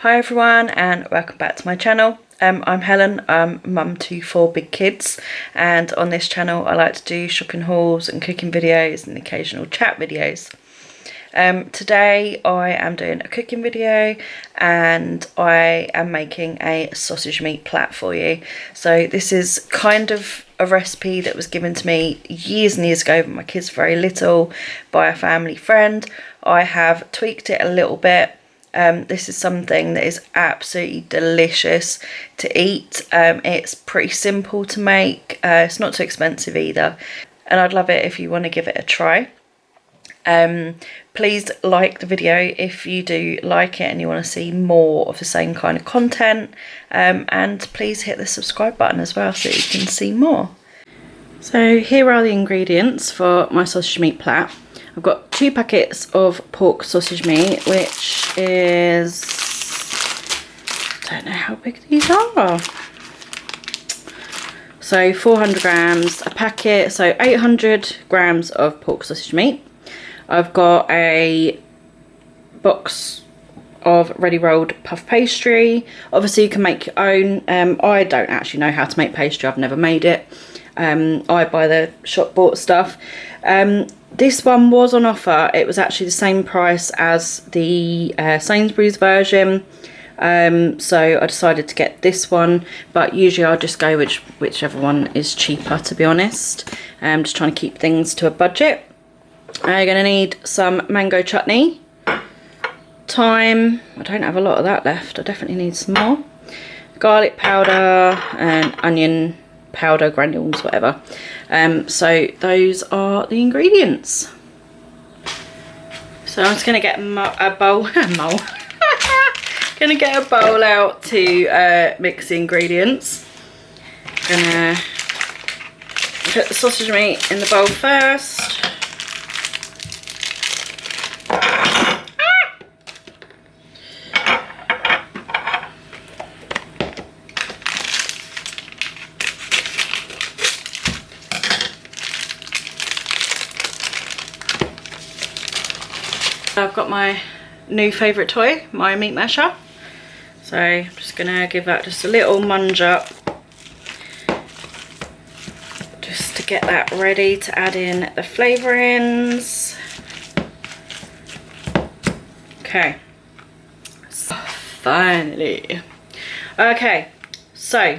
Hi everyone and welcome back to my channel. I'm Helen, I'm mum to 4 big kids, and on this channel I like to do shopping hauls and cooking videos and occasional chat videos. Today I am doing a cooking video and I am making a sausage meat plat for you. So this is kind of a recipe that was given to me years and years ago when my kids were very little by a family friend. I have tweaked it a little bit. This is something that is absolutely delicious to eat. It's pretty simple to make. It's not too expensive either. And I'd love it if you want to give it a try. Please like the video if you do like it and you want to see more of the same kind of content. And please hit the subscribe button as well so you can see more. So here are the ingredients for my sausage meat plat. I've got 2 packets of pork sausage meat, which is, I don't know how big these are. So 400 grams a packet, so 800 grams of pork sausage meat. I've got a box of ready rolled puff pastry. Obviously you can make your own. I don't actually know how to make pastry, I've never made it. I buy the shop bought stuff. This one was on offer. It was actually the same price as the Sainsbury's version, so I decided to get this one, but usually I'll just go whichever one is cheaper, to be honest. I'm just trying to keep things to a budget. You're going to need some mango chutney, thyme, I don't have a lot of that left, I definitely need some more, garlic powder and onion powder, granules, whatever. So those are the ingredients. So I'm just going to get a bowl going to get a bowl out to mix the ingredients. Going to put the sausage meat in the bowl first. I've got my new favourite toy, my meat masher. So I'm just going to give that just a little munge up, just to get that ready to add in the flavourings. Okay, so finally. Okay, so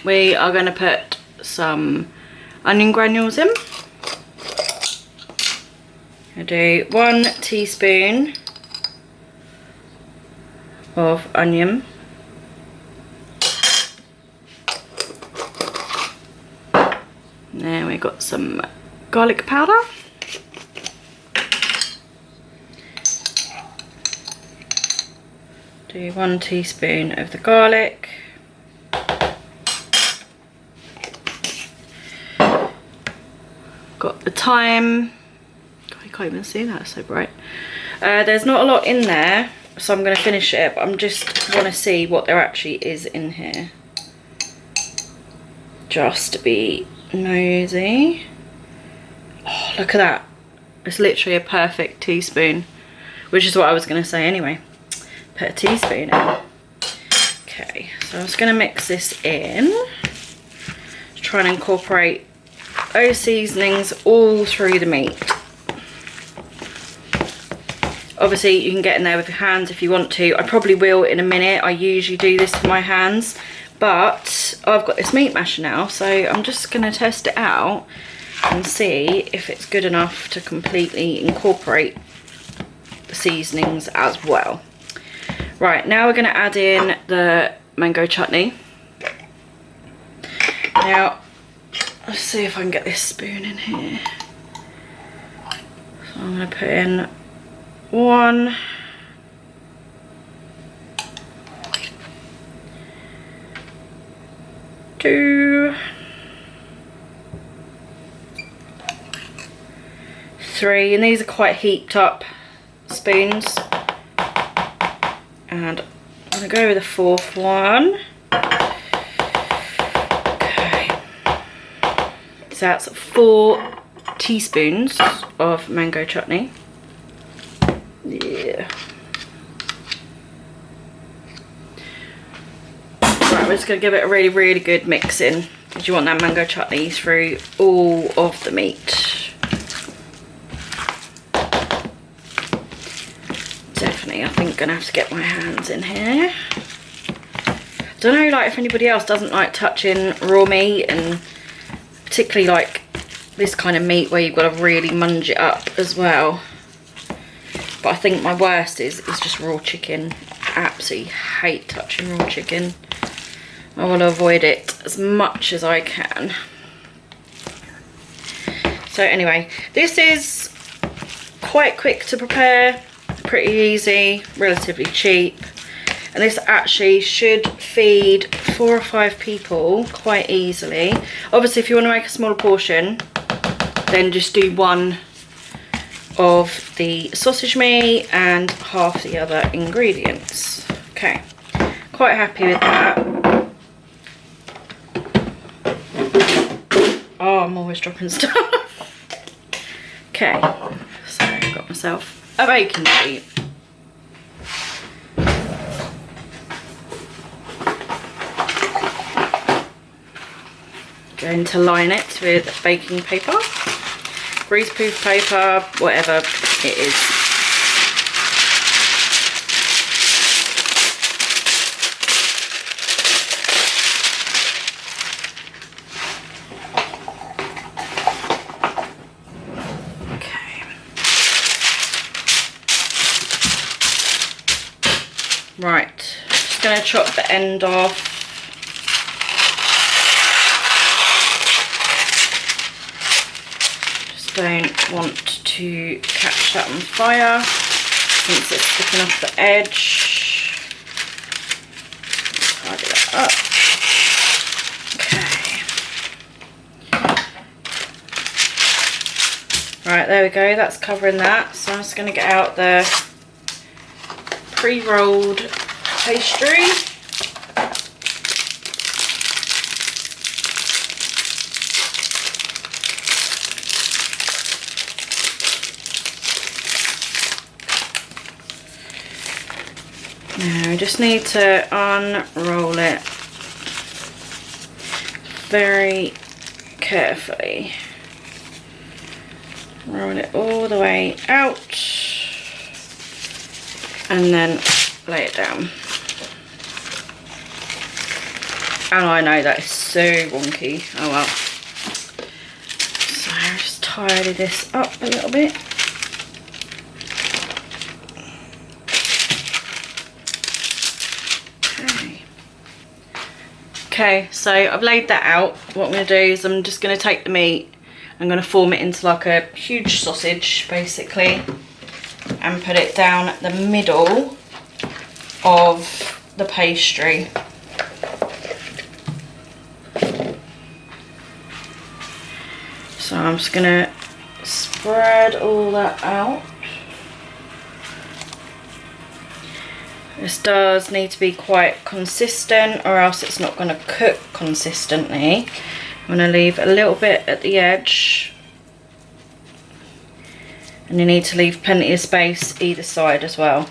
we are going to put some onion granules in. I do 1 teaspoon of onion, then we got some garlic powder, do 1 teaspoon of the garlic, got the thyme. Can't even see that, it's so bright. There's not a lot in there, so I'm going to finish it, but I'm just want to see what there actually is in here, just to be nosy. Oh, look at that, it's literally a perfect teaspoon, which is what I was going to say anyway. Put a teaspoon in. Okay, so I'm just going to mix this in, just try and incorporate those seasonings all through the meat. Obviously you can get in there with your hands if you want to. I probably will in a minute. I usually do this with my hands, but I've got this meat masher now, so I'm just going to test it out and see if it's good enough to completely incorporate the seasonings as well. Right, now we're going to add in the mango chutney. Now let's see if I can get this spoon in here. So I'm going to put in 1, 2, 3, and these are quite heaped up spoons, and I'm going to go with the 4th one. Okay, so that's 4 teaspoons of mango chutney. Yeah. Right, we're just going to give it a really, really good mix in, because you want that mango chutney through all of the meat. Definitely, I think going to have to get my hands in here. Don't know, like, if anybody else doesn't like touching raw meat, and particularly like this kind of meat where you've got to really munge it up as well. But I think my worst is just raw chicken. I absolutely hate touching raw chicken. I want to avoid it as much as I can. So anyway, this is quite quick to prepare, pretty easy, relatively cheap. And this actually should feed 4 or 5 people quite easily. Obviously, if you want to make a smaller portion, then just do 1 of the sausage meat and half the other ingredients. Okay, quite happy with that. Oh, I'm always dropping stuff. Okay, so I've got myself a baking sheet. Going to line it with baking paper, greaseproof paper, whatever it is. Okay. Right, just going to chop the end off. Don't want to catch that on fire since it's sticking off the edge. Tidy that up. Okay. Right, there we go. That's covering that. So I'm just going to get out the pre-rolled pastry. Now I just need to unroll it very carefully. Roll it all the way out and then lay it down. And I know that is so wonky. Oh well. So I'll just tidy this up a little bit. Okay, so I've laid that out. What I'm going to do is I'm just going to take the meat, I'm going to form it into like a huge sausage basically, and put it down the middle of the pastry. So I'm just going to spread all that out. This does need to be quite consistent or else it's not going to cook consistently. I'm going to leave a little bit at the edge. And you need to leave plenty of space either side as well.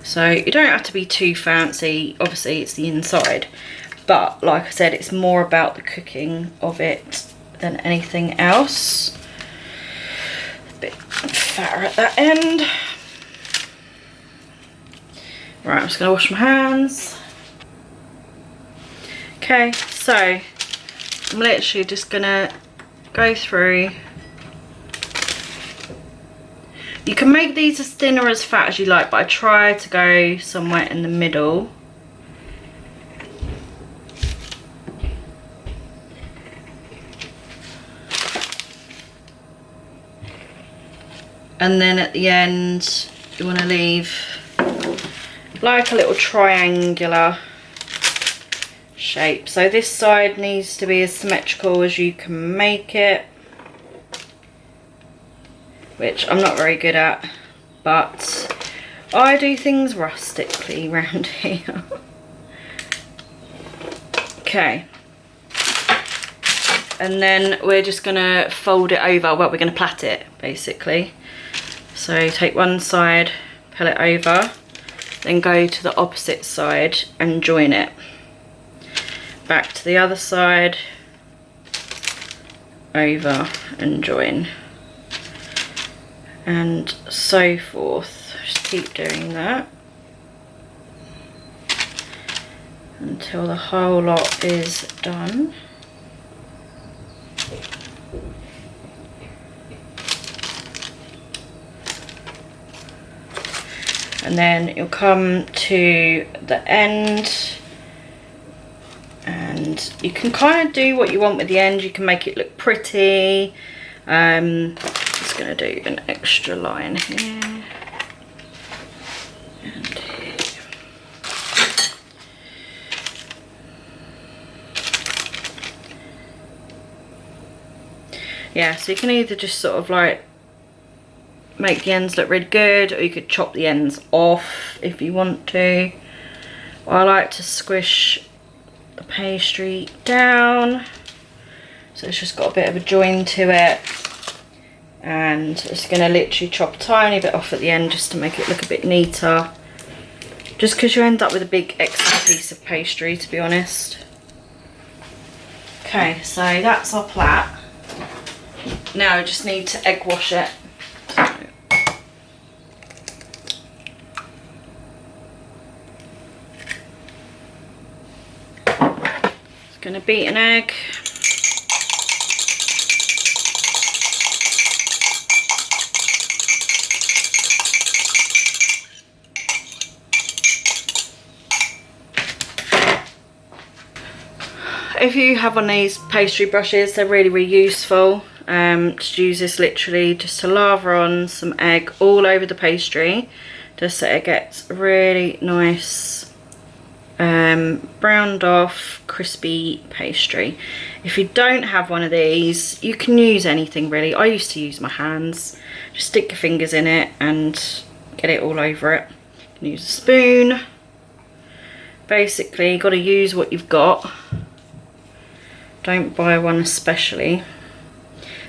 So you don't have to be too fancy, obviously it's the inside. But like I said, it's more about the cooking of it than anything else. Bit fatter at that end. Right, I'm just going to wash my hands. Okay, so I'm literally just going to go through. You can make these as thin or as fat as you like, but I try to go somewhere in the middle. And then at the end, you want to leave like a little triangular shape. So this side needs to be as symmetrical as you can make it, which I'm not very good at, but I do things rustically around here. Okay. And then we're just going to fold it over. Well, we're going to plait it, basically. So take one side, pull it over, then go to the opposite side and join it. Back to the other side, over and join, and so forth. Just keep doing that until the whole lot is done. And then you'll come to the end, and you can kind of do what you want with the end. You can make it look pretty. I'm just going to do an extra line here and here. Yeah, so you can either just sort of like make the ends look really good, or you could chop the ends off if you want to. I like to squish the pastry down so it's just got a bit of a join to it, and it's going to literally chop a tiny bit off at the end just to make it look a bit neater, just because you end up with a big extra piece of pastry, to be honest. Okay, so that's our plait. Now I just need to egg wash it. Gonna beat an egg. If you have one of these pastry brushes, they're really useful. Just use this literally just to lather on some egg all over the pastry, just so it gets really nice browned off crispy pastry. If you don't have one of these, you can use anything really. I used to use my hands. Just stick your fingers in it and get it all over it. You can use a spoon. Basically, you've got to use what you've got. Don't buy one especially.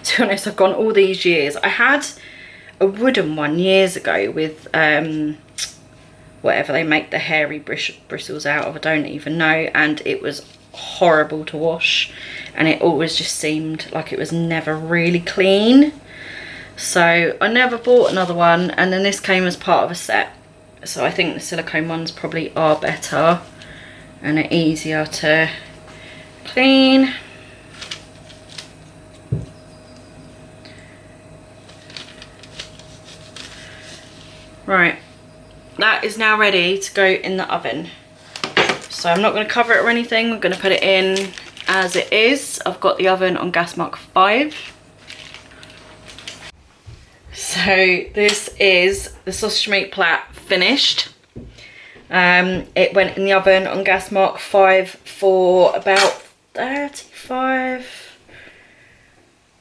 To be honest, I've gone all these years. I had a wooden one years ago with whatever they make the hairy bristles out of, I don't even know, and it was horrible to wash, and it always just seemed like it was never really clean. So I never bought another one, and then this came as part of a set, so I think the silicone ones probably are better and are easier to clean. Right, that is now ready to go in the oven. So I'm not going to cover it or anything, I'm going to put it in as it is. I've got the oven on gas mark 5. So this is the Sausagemeat Plait finished. It went in the oven on gas mark 5 for about 35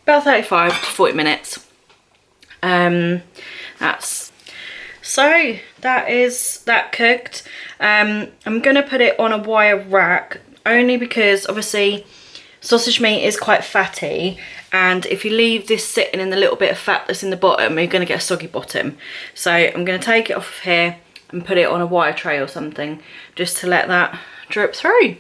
to 40 minutes. So that is that cooked. I'm gonna put it on a wire rack only because obviously sausage meat is quite fatty, and if you leave this sitting in the little bit of fat that's in the bottom, you're gonna get a soggy bottom. So I'm gonna take it off of here and put it on a wire tray or something just to let that drip through.